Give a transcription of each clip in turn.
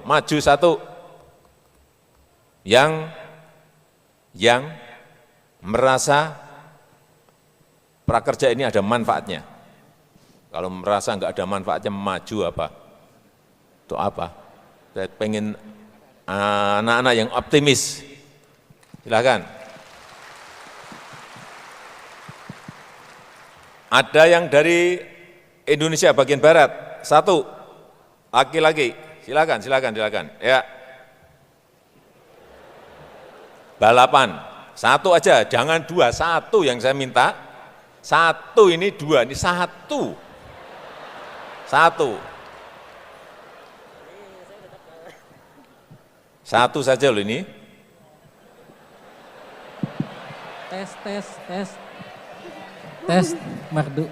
maju satu, yang merasa prakerja ini ada manfaatnya. Kalau merasa nggak ada manfaatnya, maju apa? Itu apa? Saya pengen anak-anak yang optimis. Silakan. Ada yang dari Indonesia bagian Barat, satu, laki-laki. Silakan. Ya. Balapan, satu aja, jangan dua, satu yang saya minta. Satu ini dua, ini satu. Satu saja loh ini. Tes, Mardu.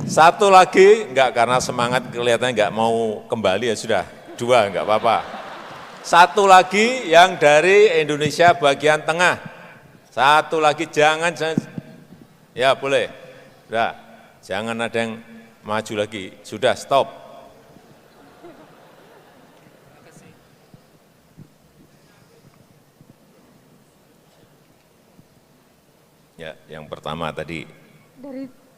Satu lagi, enggak, karena semangat kelihatannya enggak mau kembali, ya sudah, dua enggak apa-apa. Satu lagi yang dari Indonesia bagian tengah. Satu lagi, jangan, ya boleh. Sudah, jangan ada yang maju lagi. Sudah, stop. Ya, yang pertama tadi.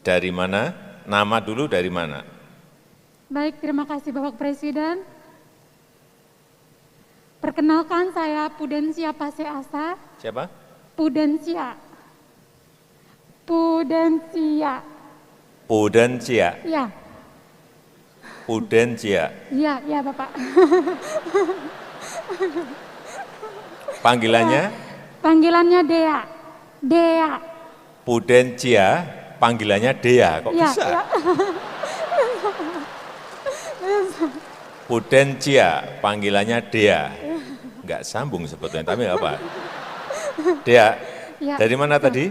Dari mana? Nama dulu dari mana? Baik, terima kasih Bapak Presiden. Perkenalkan, saya Pudensia Paseasa. Siapa? Pudensia. Ya. Pudensia. Ya Bapak. Panggilannya? Panggilannya Dea. Pudensia, panggilannya Dea, kok Ya, bisa? ya. Pudensia, panggilannya Dea. Enggak sambung sebetulnya, tapi apa? Dea, Ya. dari mana tadi?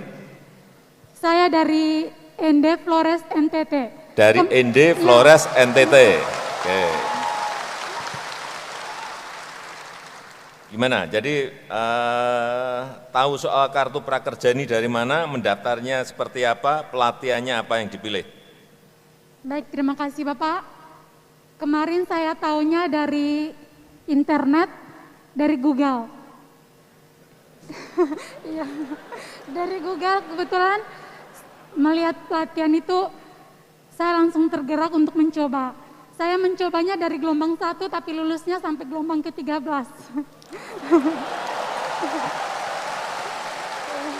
Saya dari ND Flores NTT. Dari ND Flores NTT. Oke. Gimana? Jadi tahu soal kartu prakerja ini dari mana, mendaftarnya seperti apa, pelatihannya apa yang dipilih? Baik, terima kasih Bapak. Kemarin saya tahunya dari internet, dari Google. Iya, dari Google kebetulan melihat pelatihan itu, saya langsung tergerak untuk mencoba. Saya mencobanya dari gelombang 1 tapi lulusnya sampai gelombang ke-13.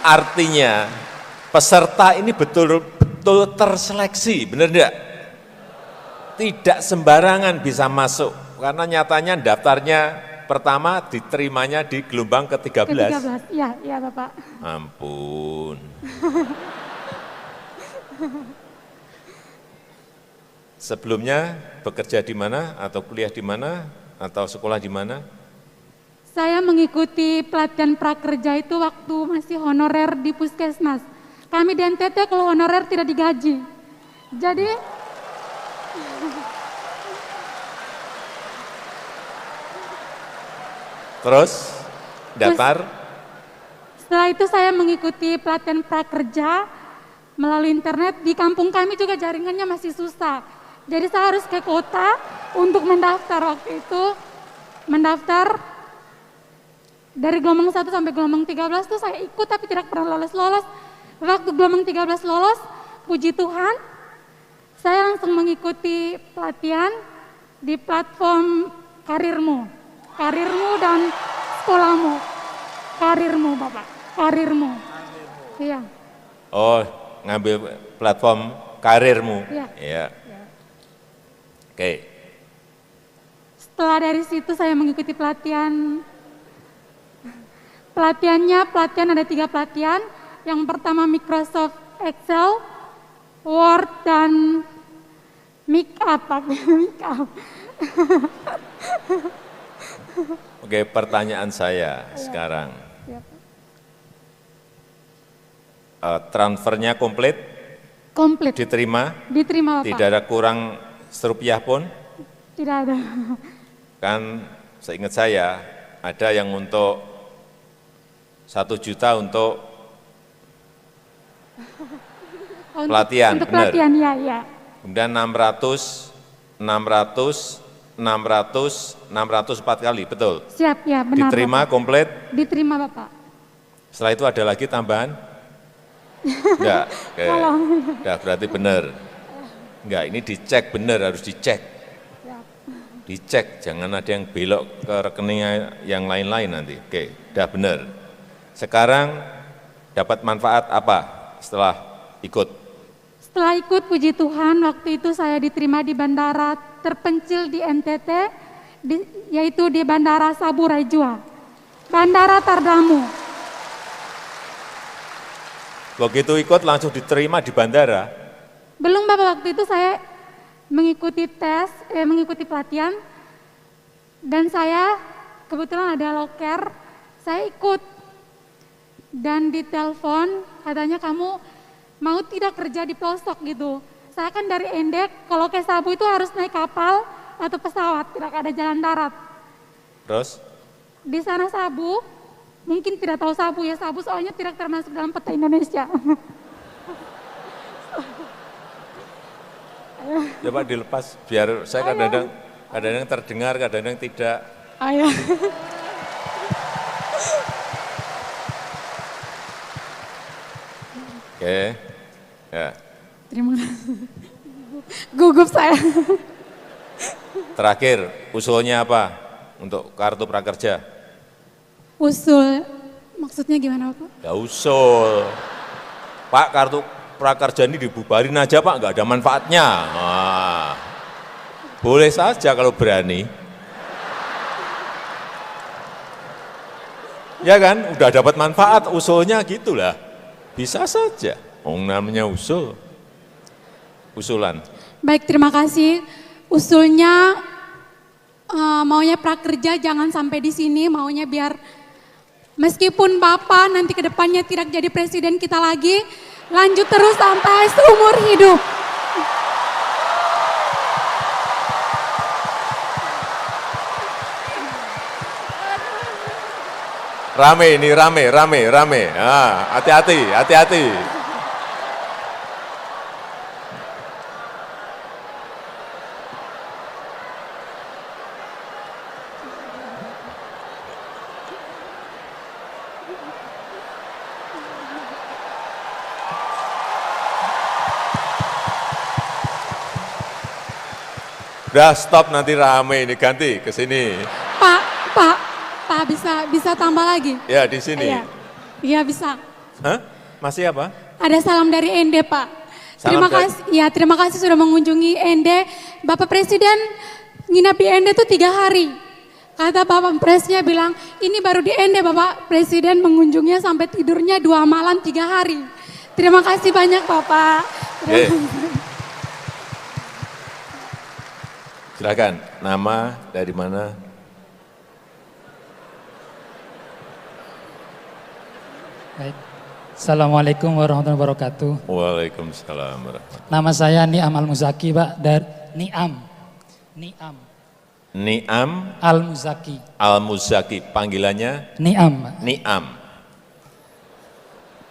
Artinya peserta ini betul-betul terseleksi, benar enggak? Tidak sembarangan bisa masuk, karena nyatanya daftarnya pertama diterimanya di gelombang ke-13. Ke-13, ya Bapak. Ampun. Sebelumnya bekerja di mana, atau kuliah di mana, atau sekolah di mana? Saya mengikuti pelatihan prakerja itu waktu masih honorer di Puskesmas. Kami di NTT kalau honorer tidak digaji. Jadi Terus daftar? setelah itu saya mengikuti pelatihan prakerja melalui internet. Di kampung kami juga jaringannya masih susah. Jadi saya harus ke kota untuk mendaftar waktu itu. Mendaftar dari gelombang 1 sampai gelombang 13 itu saya ikut tapi tidak pernah lolos-lolos. Waktu gelombang 13 lolos, puji Tuhan, saya langsung mengikuti pelatihan di platform Karirmu dan sekolahmu. Karirmu Bapak, Karirmu. Iya. Oh, ngambil platform Karirmu. Iya. Ya. Oke. Setelah dari situ saya mengikuti pelatihan. Pelatihan ada 3 pelatihan. Yang pertama Microsoft Excel, Word, dan Makeup. Oke, pertanyaan saya sekarang. Transfernya komplit? Komplit. Diterima? Diterima Bapak. Tidak ada kurang serupiah pun? Tidak ada. Kan seingat saya ada yang untuk 1 juta untuk pelatihan, untuk benar? pelatihan, ya. Kemudian 600 600, 4 kali, betul? Siap ya, benar. Diterima Bapak. komplit? Diterima Bapak. Setelah itu ada lagi tambahan? Enggak, enggak berarti benar. Enggak, ini dicek benar, harus dicek. Dicek, jangan ada yang belok ke rekening yang lain-lain nanti. Oke, udah benar. Sekarang dapat manfaat apa setelah ikut? Setelah ikut, puji Tuhan, waktu itu saya diterima di bandara terpencil di NTT, yaitu di Bandara Samuraijua, Bandara Tardamu. Begitu ikut langsung diterima di bandara? Belum Bapak, waktu itu saya mengikuti mengikuti pelatihan, dan saya kebetulan ada loker, saya ikut. Dan ditelepon, katanya kamu mau tidak kerja di pelosok gitu. Saya kan dari Endek, kalau ke Sabu itu harus naik kapal atau pesawat, tidak ada jalan darat. Terus? Di sana Sabu, mungkin tidak tahu Sabu ya, Sabu soalnya tidak termasuk dalam peta Indonesia. Coba dilepas biar saya kadang-kadang terdengar, kadang-kadang tidak. Ayah. Oke, ya. Terima kasih. Gugup saya. Terakhir, usulnya apa untuk kartu prakerja? Usul, maksudnya gimana Pak? Ya usul. Pak, kartu prakerja ini dibubarin aja Pak, nggak ada manfaatnya. Nah, boleh saja kalau berani. Ya kan, udah dapat manfaat, usulnya gitulah. Bisa saja, namanya usul. Usulan. Baik, terima kasih. Usulnya maunya prakerja jangan sampai di sini, maunya biar meskipun Bapak nanti ke depannya tidak jadi presiden kita lagi, lanjut terus sampai seumur hidup. Rame ini, rame. Ah, hati-hati. Udah stop, nanti rame ini, ganti ke sini. Pak bisa tambah lagi? Ya di sini. Iya bisa. Hah? Masih apa? Ada salam dari Ende Pak. Salam Terima kasih sudah mengunjungi Ende. Bapak Presiden nginap di Ende tuh 3 hari. Kata Bapak Presnya bilang, ini baru di Ende Bapak Presiden mengunjungnya sampai tidurnya 2 malam 3 hari. Terima kasih banyak Bapak. Silakan, nama dari mana? Baik. Assalamualaikum warahmatullahi wabarakatuh. Waalaikumsalam warahmatullahi. Nama saya Niam Al-Muzaki, Pak, dari Niam Al-Muzaki. Al-Muzaki, panggilannya? Niam, Pak. Niam.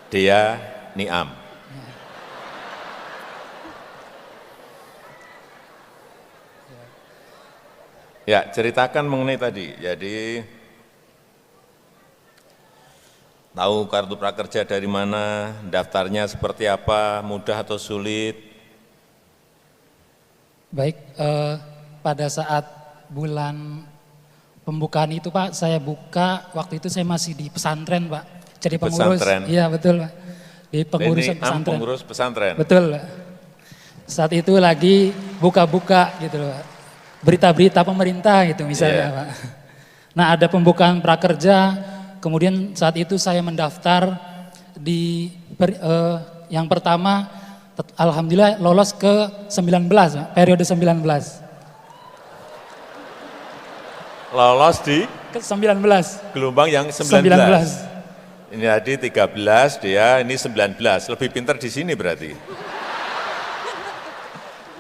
Dia Niam. Ya, ceritakan mengenai tadi. Jadi tahu kartu prakerja dari mana, daftarnya seperti apa, mudah atau sulit? Baik, pada saat bulan pembukaan itu Pak, saya buka, waktu itu saya masih di pesantren Pak. Jadi pengurus. Pesantren. Iya betul Pak. Di pengurusan Niam, pesantren. pengurus pesantren. Betul Pak. Saat itu lagi buka-buka gitu loh Pak. Berita-berita pemerintah gitu misalnya Pak. Nah ada pembukaan prakerja, kemudian saat itu saya mendaftar di yang pertama, alhamdulillah lolos ke 19, periode 19. Lolos di Ke 19. gelombang yang 19. Ini tadi 13, dia ini 19. Lebih pintar di sini berarti.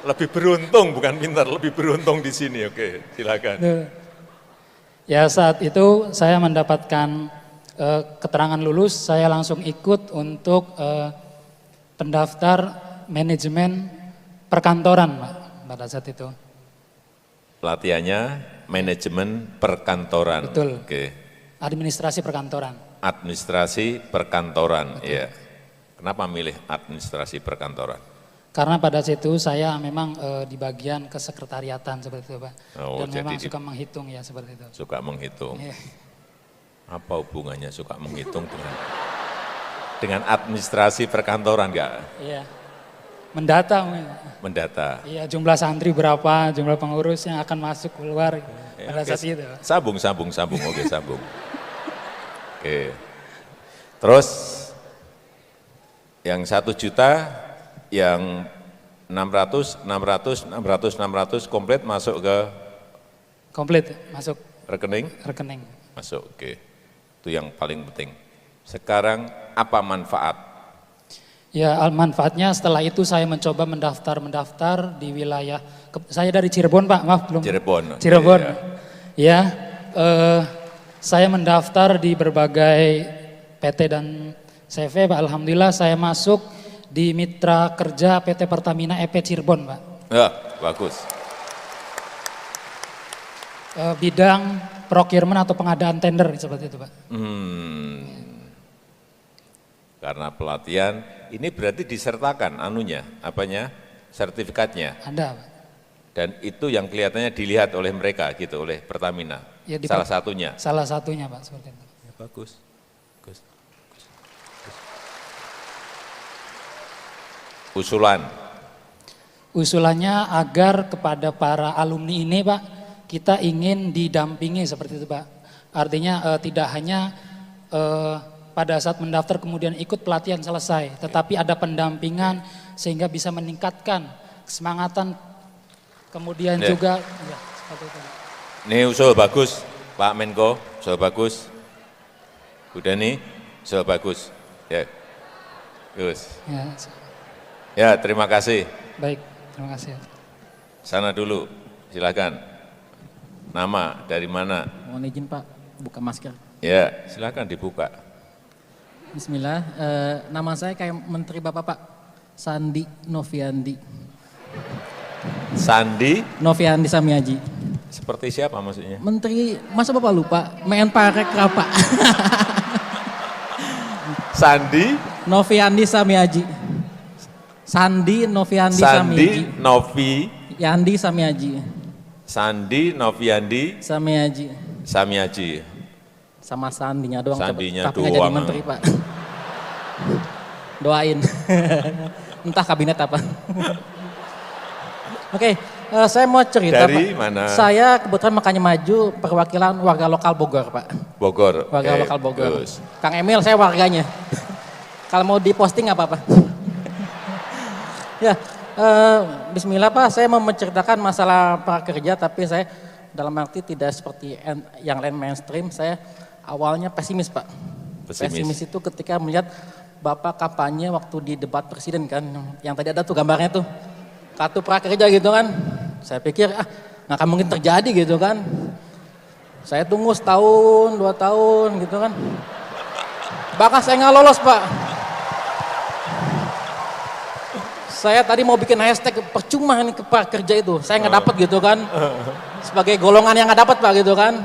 Lebih beruntung, bukan pintar, lebih beruntung di sini. Oke, silakan. Ya saat itu saya mendapatkan keterangan lulus, saya langsung ikut untuk pendaftar manajemen perkantoran Pak, pada saat itu. pelatihannya manajemen perkantoran. Betul. Oke. Administrasi perkantoran. Administrasi perkantoran, ya. Kenapa milih administrasi perkantoran? Karena pada situ saya memang di bagian kesekretariatan seperti itu Pak. Oh, Dan jadi memang suka menghitung ya seperti itu. Suka menghitung. Iya. Apa hubungannya suka menghitung dengan administrasi perkantoran enggak? Iya. Mendata. Mendata. Iya, jumlah santri berapa, jumlah pengurus yang akan masuk keluar pada Oke. saat itu. Sambung. Oke, sambung. Oke. Terus yang 1 juta, yang 600 komplit masuk ke Komplit masuk rekening? rekening. Masuk, oke. Itu yang paling penting. Sekarang apa manfaat? Ya manfaatnya setelah itu saya mencoba mendaftar di wilayah, saya dari Cirebon Pak, maaf belum. Cirebon. Cirebon. Iya. Ya, saya mendaftar di berbagai PT dan CV Pak, alhamdulillah saya masuk di mitra kerja PT Pertamina EP Cirebon Pak. Ya, bagus. Bidang procurement atau pengadaan tender seperti itu Pak. Karena pelatihan, ini berarti disertakan anunya, apanya, sertifikatnya. Ada Pak. Dan itu yang kelihatannya dilihat oleh mereka gitu, oleh Pertamina. Ya, Salah satunya. Salah satunya Pak seperti itu. Ya, bagus. Usulan. Usulannya agar kepada para alumni ini Pak, kita ingin didampingi seperti itu Pak. Artinya tidak hanya pada saat mendaftar kemudian ikut pelatihan selesai, tetapi ada pendampingan sehingga bisa meningkatkan kesemangatan, kemudian juga ya, seperti itu. Ini usul bagus, Pak Menko, usul bagus. Bu Dani, usul bagus. Ya, Gus. Ya, terima kasih. Baik, terima kasih. Sana dulu, silakan. Nama, dari mana? Mohon izin Pak, buka masker. Ya, silakan dibuka. Bismillah, nama saya kayak Menteri Bapak Pak, Sandi Noviandi. Sandi, Noviandi Samiaji. seperti siapa maksudnya? Menteri, masa Bapak lupa? Menparekraf Pak. Sandi, Noviandi Samiaji. Sandi Noviandi Sandi, Samiaji. Novi, Yandi Samiaji. Sandi, Noviandi, Samiaji. Samiaji. Sama sandinya doang, Sandinya tapi nggak jadi doang. menteri Pak. Doain. Entah kabinet apa. Oke, saya mau cerita Dari Pak. mana? Saya kebetulan makanya maju perwakilan warga lokal Bogor Pak. Bogor. Warga Oke, lokal Bogor. bagus. Kang Emil saya warganya. Kalau mau diposting nggak apa-apa. Ya, Bismillah Pak, saya mau menceritakan masalah prakerja, tapi saya dalam arti tidak seperti yang lain mainstream. Saya awalnya pesimis Pak. Pesimis itu ketika melihat Bapak kampanye waktu di debat presiden kan, yang tadi ada tuh gambarnya tuh, kartu prakerja gitu kan. Saya pikir nggak akan mungkin terjadi gitu kan. Saya tunggu setahun, 2 tahun gitu kan. Bahkan saya nggak lolos Pak. Saya tadi mau bikin hashtag percuma nih ke prakerja itu, saya nggak dapat gitu kan. Sebagai golongan yang nggak dapat Pak gitu kan.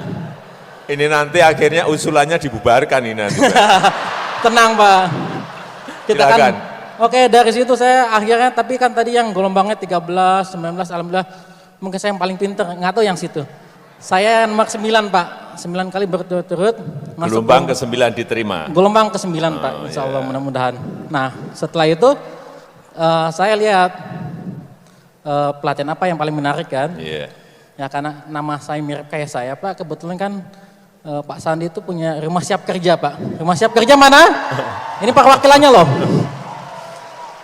Ini nanti akhirnya usulannya dibubarkan ini nanti. Tenang Pak. Kita Silakan. kan, oke dari situ saya akhirnya, tapi kan tadi yang gelombangnya 13, 19, alhamdulillah. Mungkin saya yang paling pinter, nggak tahu yang situ. Saya nomor 9 Pak, 9 kali berturut-turut. Gelombang ke-9 diterima. Gelombang ke-9 Pak, insya Allah mudah-mudahan. Nah setelah itu saya lihat pelatihan apa yang paling menarik kan. Iya. Ya karena nama saya mirip kayak saya Pak, kebetulan kan Pak Sandi itu punya rumah siap kerja Pak. Rumah siap kerja mana? Ini perwakilannya loh.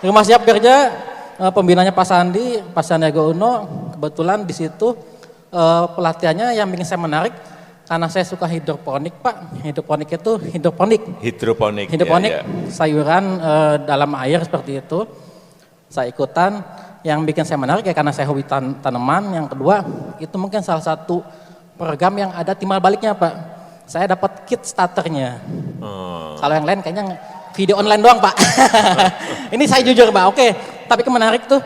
Rumah siap kerja pembinanya Pak Sandi, Pak Sandiaga Uno. Kebetulan di situ pelatihannya yang bikin saya menarik karena saya suka hidroponik Pak. Hidroponik itu hidroponik Hidroponik. Ya. Sayuran dalam air seperti itu. Saya ikutan. Yang bikin saya menarik ya karena saya hobi tanaman. Yang kedua itu mungkin salah satu program yang ada timbal baliknya Pak. Saya dapat kit starternya. Kalau yang lain kayaknya video online doang Pak. Ini saya jujur Pak. Oke. Tapi menarik tuh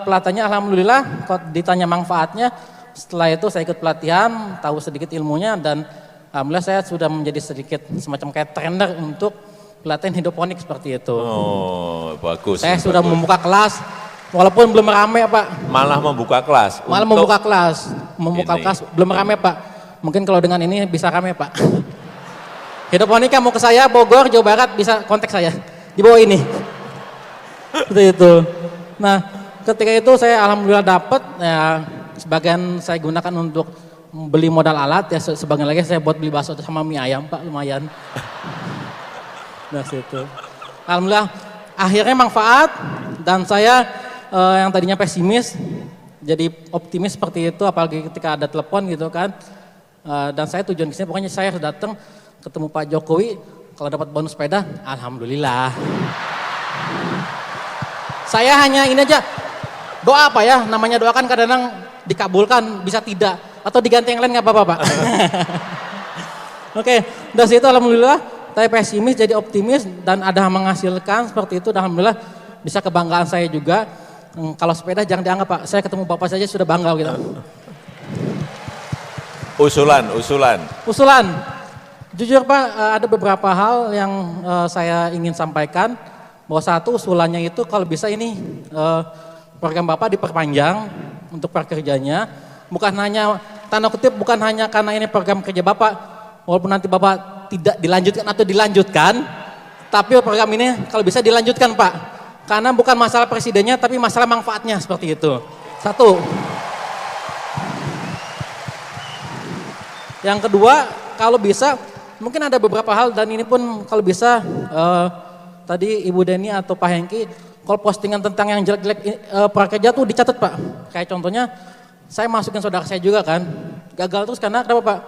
pelatihannya alhamdulillah. Kalau ditanya manfaatnya, setelah itu saya ikut pelatihan, tahu sedikit ilmunya dan alhamdulillah saya sudah menjadi sedikit semacam kayak trainer untuk pelatihan hidroponik seperti itu. Oh, bagus. Saya bagus. sudah membuka kelas, walaupun belum rame Pak. Malah membuka kelas. Malah untuk membuka kelas belum rame Pak. Mungkin kalau dengan ini bisa rame Pak. Hidroponika mau ke saya, Bogor, Jawa Barat bisa kontak saya di bawah ini. Seperti itu. Nah, ketika itu saya alhamdulillah dapat, ya sebagian saya gunakan untuk beli modal alat, ya sebagian lagi saya buat beli bakso sama mie ayam Pak, lumayan. Nah situ. Alhamdulillah akhirnya manfaat dan saya yang tadinya pesimis jadi optimis seperti itu, apalagi ketika ada telepon gitu kan. Dan saya tujuan kesini pokoknya saya harus datang ketemu Pak Jokowi, kalau dapat bonus sepeda, alhamdulillah. Saya hanya ini aja, doa Pak ya, namanya doa kan kadang-kadang dikabulkan, bisa tidak, atau diganti yang lain nggak apa-apa Pak. Oke, dari situ alhamdulillah, saya pesimis jadi optimis dan ada menghasilkan seperti itu, dan alhamdulillah bisa kebanggaan saya juga. Kalau sepeda jangan dianggap Pak, saya ketemu Bapak saja sudah bangga gitu. Usulan. Jujur Pak, ada beberapa hal yang saya ingin sampaikan. Bahwa satu usulannya itu kalau bisa ini program Bapak diperpanjang untuk prakerjanya. Bukan hanya, tanda kutip bukan hanya karena ini program kerja Bapak. Walaupun nanti Bapak tidak dilanjutkan atau dilanjutkan. Tapi program ini kalau bisa dilanjutkan Pak. Karena bukan masalah presidennya tapi masalah manfaatnya seperti itu. Satu. Yang kedua, kalau bisa mungkin ada beberapa hal dan ini pun kalau bisa tadi Ibu Deni atau Pak Hengki, kalau postingan tentang yang jelek-jelek prakerja tuh dicatat Pak. Kayak contohnya, saya masukin saudara saya juga kan, gagal terus karena kenapa Pak?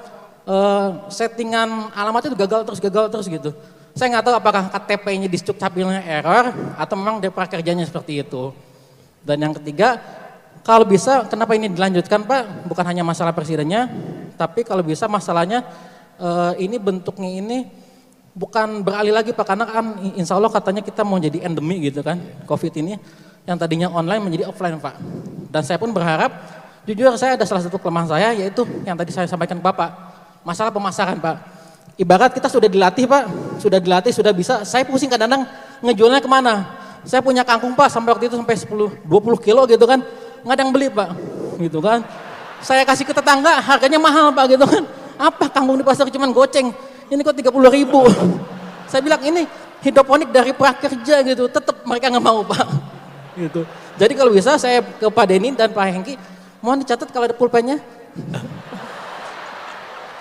Settingan alamatnya itu gagal terus gitu. Saya nggak tahu apakah KTP-nya di Sdukcapilnya error atau memang dari prakerjanya seperti itu. Dan yang ketiga, kalau bisa kenapa ini dilanjutkan Pak? Bukan hanya masalah presidennya, tapi kalau bisa masalahnya ini bentuknya ini bukan beralih lagi Pak, karena kan insya Allah katanya kita mau jadi endemi gitu kan, COVID ini yang tadinya online menjadi offline Pak. Dan saya pun berharap, jujur saya ada salah satu kelemahan saya yaitu yang tadi saya sampaikan ke Bapak, masalah pemasaran Pak. Ibarat kita sudah dilatih Pak, sudah bisa, saya pusing kadang-kadang ngejualnya kemana. Saya punya kangkung Pak sampai waktu itu sampai 10-20 kilo gitu kan, nggak ada yang beli Pak, gitu kan. Saya kasih ke tetangga harganya mahal Pak gitu kan, apa kangkung di pasar cuman goceng. Ini kok 30.000. Saya bilang ini hidroponik dari prakerja gitu, tetap mereka nggak mau Pak. Gitu. Jadi kalau bisa saya ke Pak Deni dan Pak Hengki, mohon dicatat kalau ada pulpennya.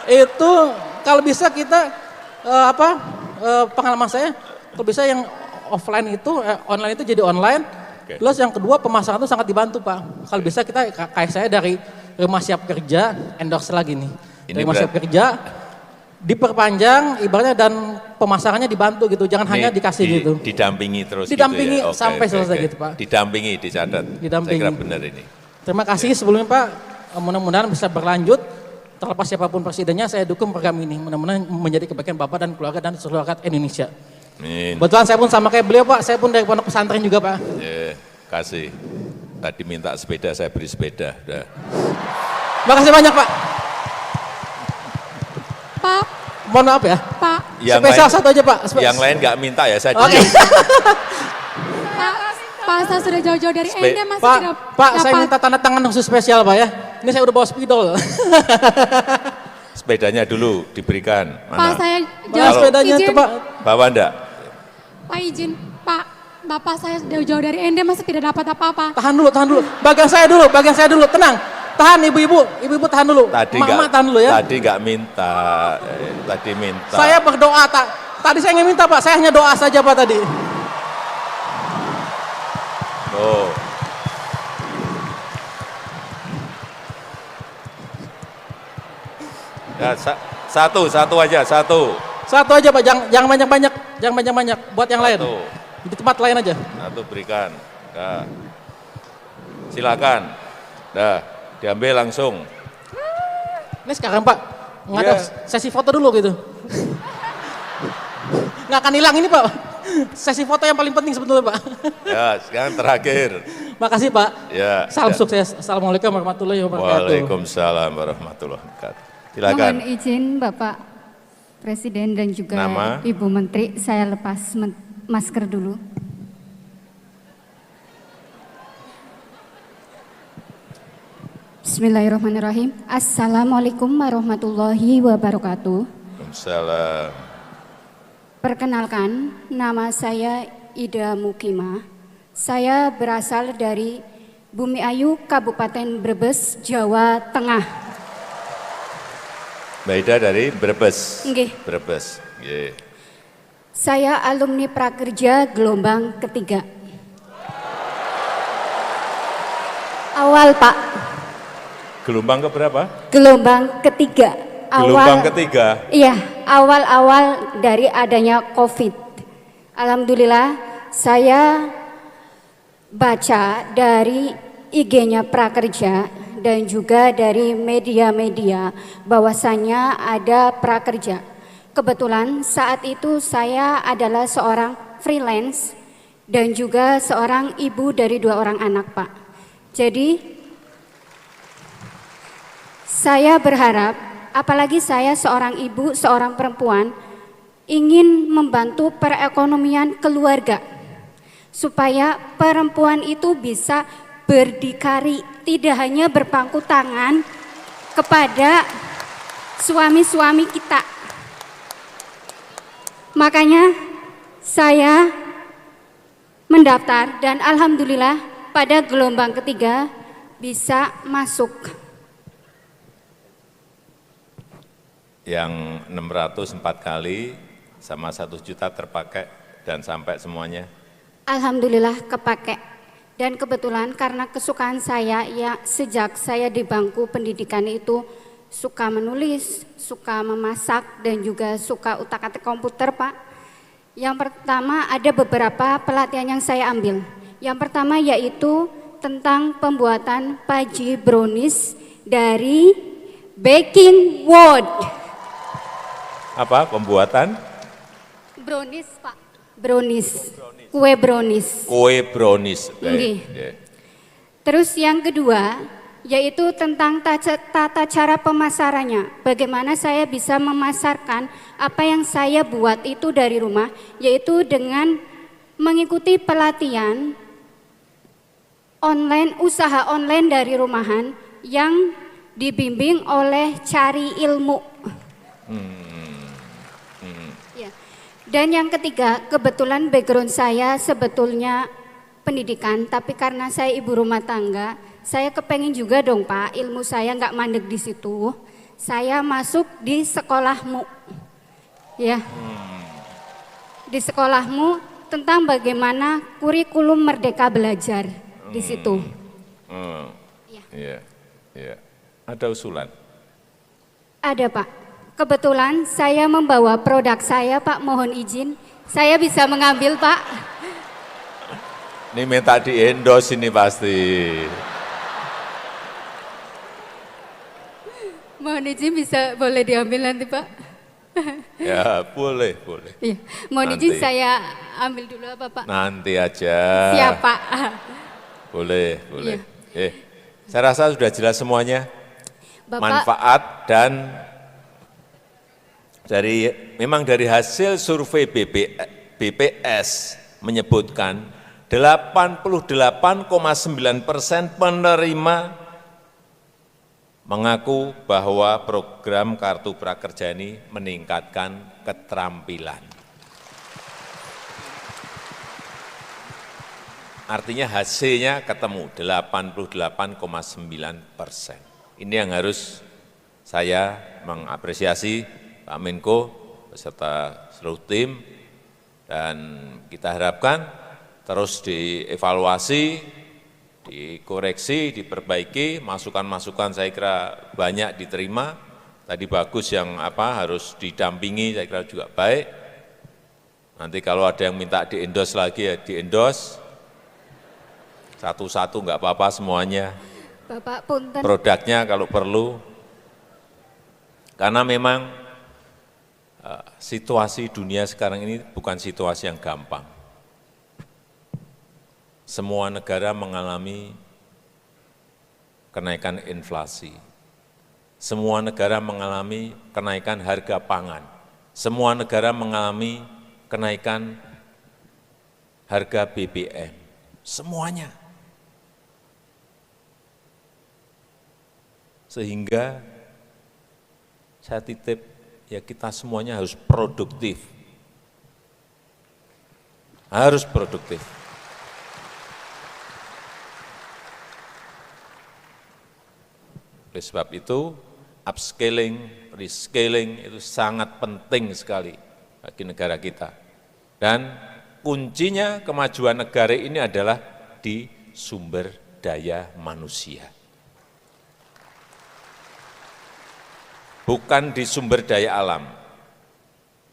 Itu kalau bisa kita pengalaman saya, kalau bisa yang offline itu, online itu jadi online. Okay. Plus yang kedua pemasaran itu sangat dibantu Pak. Kalau bisa kita kayak saya dari Rumah Siap Kerja endorse lagi nih. Dari Rumah Siap Kerja diperpanjang ibaratnya dan pemasarannya dibantu gitu, jangan hanya dikasih gitu. Didampingi terus didampingi gitu ya? sampai selesai gitu Pak. Didampingi, dicatat. Didampingi. Saya kira benar ini. Terima kasih sebelumnya Pak, mudah-mudahan bisa berlanjut. Terlepas siapapun presidennya, saya dukung program ini. Mudah-mudahan menjadi kebaikan Bapak dan keluarga dan seluruh rakyat Indonesia. Amin. Kebetulan saya pun sama kayak beliau Pak, saya pun dari pondok pesantren juga Pak. Kasih. Tadi minta sepeda, saya beri sepeda. Udah. Terima kasih banyak Pak. Pak, Mohon maaf ya. Pak, Spesial satu aja Pak. Yang lain nggak minta ya, saya Oke. diem. Pak, saya sudah jauh-jauh dari Ende masih Pak, tidak Pak, saya dapat. minta tanda tangan khusus spesial Pak ya. Ini saya udah bawa spidol. Sepedanya dulu diberikan. Pak, Mana? saya Mana jauh sepedanya izin. tuh Pak? Bawa enggak? Pak izin, Pak. Bapak saya jauh-jauh dari Ende masih tidak dapat apa-apa. Tahan dulu. Bagian saya dulu, tenang. Tahan ibu-ibu tahan dulu. Mama tahan dulu ya. Tadi nggak minta, tadi minta. Saya berdoa, tadi saya nggak minta Pak, saya hanya doa saja Pak tadi. Oh. Ya, satu aja. Satu aja Pak, jangan banyak-banyak, buat yang lain. Di tempat lain aja. Satu berikan. Dah. Silakan. Dah, diambil langsung. Ini sekarang Pak, nggak ada sesi foto dulu gitu. Nggak akan hilang ini Pak. Sesi foto yang paling penting sebetulnya Pak. Ya, sekarang terakhir. Makasih Pak. Ya, Salam ya. sukses. Assalamualaikum warahmatullahi wabarakatuh. Waalaikumsalam warahmatullahi wabarakatuh. Silakan. Mohon izin Bapak Presiden dan juga Nama? Ibu Menteri, saya lepas masker dulu. Bismillahirrahmanirrahim. Assalamualaikum warahmatullahi wabarakatuh. Waalaikumsalam. Perkenalkan, nama saya Ida Mukimah. Saya berasal dari Bumi Ayu, Kabupaten Brebes, Jawa Tengah. Mbak Ida dari Brebes. Nggih. Brebes. Nggih. Saya alumni prakerja gelombang ketiga. Awal Pak, Gelombang keberapa? gelombang ketiga. Gelombang ketiga. Iya, awal-awal dari adanya COVID. Alhamdulillah saya baca dari IG-nya Prakerja dan juga dari media-media bahwasanya ada prakerja. Kebetulan saat itu saya adalah seorang freelance dan juga seorang ibu dari 2 orang anak, Pak. Jadi saya berharap, apalagi saya seorang ibu, seorang perempuan, ingin membantu perekonomian keluarga supaya perempuan itu bisa berdikari, tidak hanya berpangku tangan kepada suami-suami kita. Makanya saya mendaftar dan alhamdulillah pada gelombang ketiga bisa masuk. Yang 604 kali sama 1 juta terpakai dan sampai semuanya. Alhamdulillah kepake. Dan kebetulan karena kesukaan saya ya sejak saya di bangku pendidikan itu suka menulis, suka memasak dan juga suka utak-atik komputer, Pak. Yang pertama ada beberapa pelatihan yang saya ambil. Yang pertama yaitu tentang pembuatan paji brownies dari baking wood. Apa pembuatan? Brownies, Pak. Brownies. Kue brownies. Kue brownies. Nggih. Nggih. Terus yang kedua yaitu tentang tata cara pemasarannya. Bagaimana saya bisa memasarkan apa yang saya buat itu dari rumah, yaitu dengan mengikuti pelatihan online, usaha online dari rumahan yang dibimbing oleh Cari Ilmu. Ya. Dan yang ketiga, kebetulan background saya sebetulnya pendidikan, tapi karena saya ibu rumah tangga, saya kepengen juga dong Pak, ilmu saya nggak mandek di situ. Saya masuk di sekolahmu, ya, di sekolahmu tentang bagaimana kurikulum Merdeka Belajar di situ. Iya, iya. Ada usulan? Ada Pak. Kebetulan saya membawa produk saya Pak, mohon izin. Saya bisa mengambil Pak. Ini minta di-endorse ini pasti. Mohon izin bisa boleh diambil nanti Pak. Ya, boleh, boleh. Iya. Mohon Nanti. izin saya ambil dulu apa Pak? Nanti aja. Siap Pak. Boleh, boleh. Saya rasa sudah jelas semuanya. Bapak, Manfaat dan memang dari hasil survei BPS menyebutkan 88,9% penerima mengaku bahwa program Kartu Prakerja ini meningkatkan keterampilan. Artinya hasilnya ketemu 88,9%. Ini yang harus saya mengapresiasi Pak Menko beserta seluruh tim, dan kita harapkan terus dievaluasi, dikoreksi, diperbaiki, masukan-masukan saya kira banyak diterima. Tadi bagus yang harus didampingi, saya kira juga baik. Nanti kalau ada yang minta di-endorse lagi ya di-endorse. Satu-satu nggak apa-apa semuanya. Bapak punten. Produknya kalau perlu. Karena memang situasi dunia sekarang ini bukan situasi yang gampang. semua negara mengalami kenaikan inflasi. Semua negara mengalami kenaikan harga pangan. Semua negara mengalami kenaikan harga BBM. Semuanya. Sehingga saya titip, ya kita semuanya harus produktif. Harus produktif. Oleh sebab itu, upscaling, rescaling itu sangat penting sekali bagi negara kita. Dan kuncinya kemajuan negara ini adalah di sumber daya manusia. Bukan di sumber daya alam.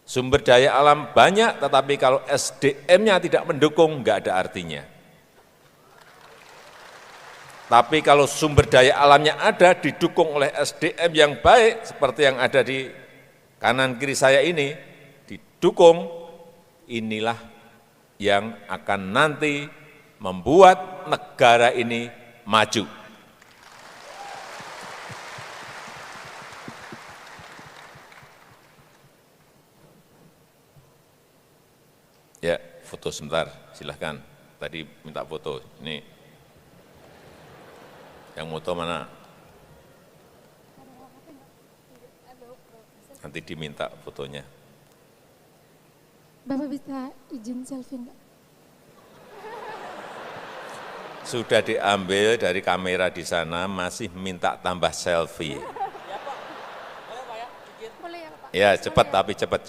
Sumber daya alam banyak, tetapi kalau SDM-nya tidak mendukung, nggak ada artinya. Tapi kalau sumber daya alamnya ada, didukung oleh SDM yang baik, seperti yang ada di kanan kiri saya ini, didukung, inilah yang akan nanti membuat negara ini maju. Ya, foto sebentar, silahkan. Tadi minta foto, ini. Yang foto mana? Nanti diminta fotonya. Bapak bisa izin selfie enggak? Sudah diambil dari kamera di sana, masih minta tambah selfie. Boleh ya Pak? Ya, cepat tapi cepat.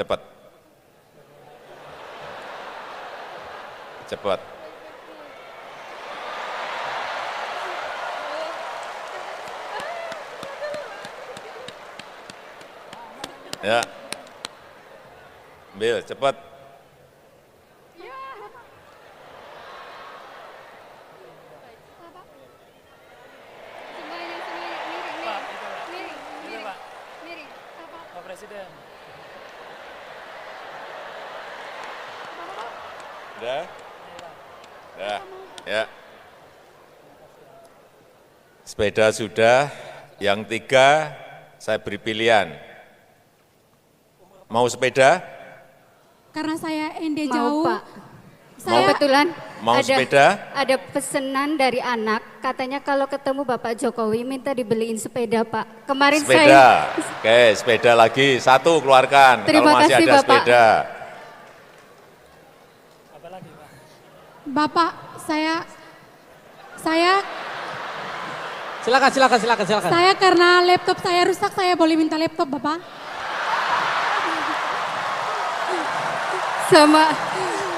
Cepat. Ya. Ambil, cepat. Pak Presiden. Udah? Udah, ya. Sepeda sudah, yang 3 saya beri pilihan. Mau sepeda? Karena saya ND Mau jauh. Pak. Saya Kebetulan Mau ada, sepeda? ada pesanan dari anak, katanya kalau ketemu Bapak Jokowi minta dibeliin sepeda Pak. Kemarin saya, Sepeda. Oke, sepeda lagi. 1 keluarkan. Terima kalau masih kasih, ada Bapak. sepeda. Bapak, saya Silakan. saya karena laptop saya rusak, saya boleh minta laptop Bapak? sama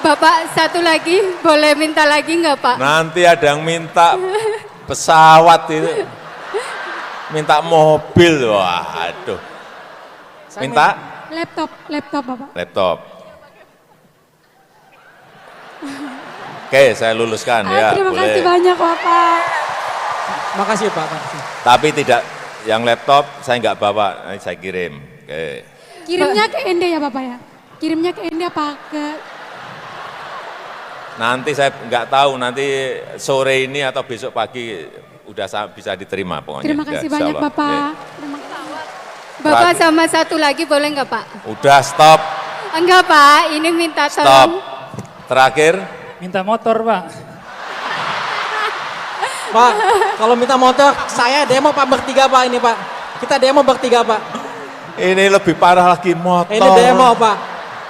Bapak satu lagi, boleh minta lagi nggak Pak? Nanti ada yang minta pesawat itu. Minta mobil. Waduh. Minta? Laptop Bapak. Laptop. Oke, saya luluskan ya. Terima Boleh. kasih banyak Bapak. Makasih Pak. Makasih. Tapi tidak, yang laptop saya nggak bawa, nanti saya kirim. Oke. Kirimnya ke ND ya Bapak ya? Kirimnya ke ND apa ke... Nanti saya nggak tahu, nanti sore ini atau besok pagi udah bisa diterima pokoknya. Terima Ya, kasih insya banyak Allah. Bapak. Oke. Terima kasih. Bapak sama satu lagi boleh nggak Pak? Udah stop, Enggak Pak, ini minta stop. tolong. Terakhir, Minta motor Pak. Pak, kalau minta motor, saya demo Pak bertiga Pak ini Pak. Kita demo bertiga Pak. ini lebih parah lagi motor. Ini demo Pak.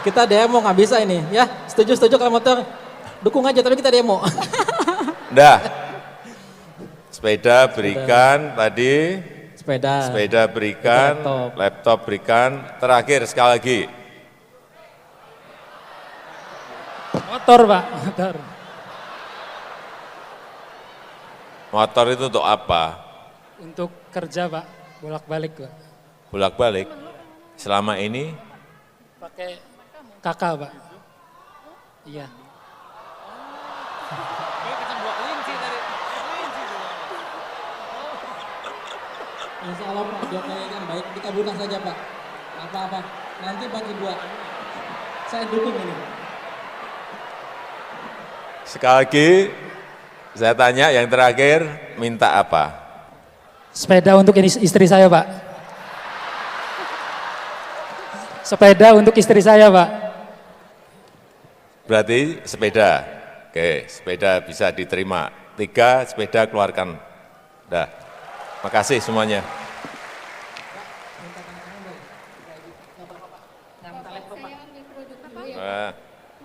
Kita demo nggak bisa ini ya. Setuju kalau motor. Dukung aja tapi kita demo. Udah. Sepeda berikan tadi, sepeda berikan, laptop berikan. Terakhir sekali lagi. Motor Pak, motor. Motor itu untuk apa? Untuk kerja Pak, bolak-balik Pak. Bolak-balik. Selama ini Pakai kakak Pak. Iya. Insya Allah Pak Jokowi kan baik, kita bukan saja Pak. Apa-apa, nanti bagi 2. Saya dukung ini. sekali lagi Saya tanya yang terakhir, minta apa? Sepeda untuk istri saya, Pak. Sepeda untuk istri saya, Pak. Berarti sepeda. Oke, sepeda bisa diterima. 3, sepeda keluarkan. Dah. Makasih semuanya.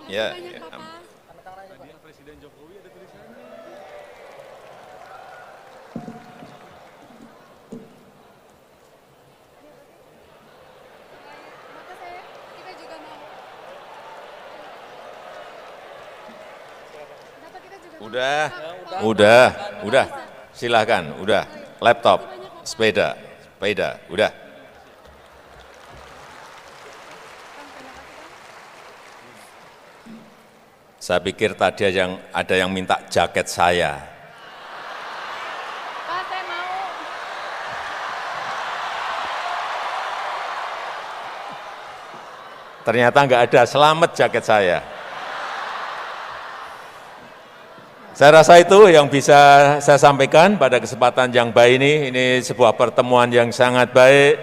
Ya. Udah. Silahkan, udah. Laptop, sepeda, udah. Saya pikir tadi ada yang minta jaket saya. Pak, saya mau. Ternyata nggak ada, selamat jaket saya. Saya rasa itu yang bisa saya sampaikan pada kesempatan yang baik ini. Ini sebuah pertemuan yang sangat baik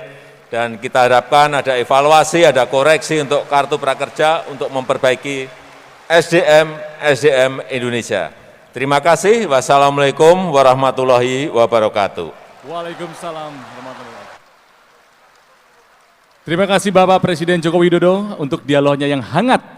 dan kita harapkan ada evaluasi, ada koreksi untuk kartu prakerja untuk memperbaiki SDM Indonesia. Terima kasih. Wassalamualaikum warahmatullahi wabarakatuh. Waalaikumsalam warahmatullahi wabarakatuh. Terima kasih Bapak Presiden Joko Widodo untuk dialognya yang hangat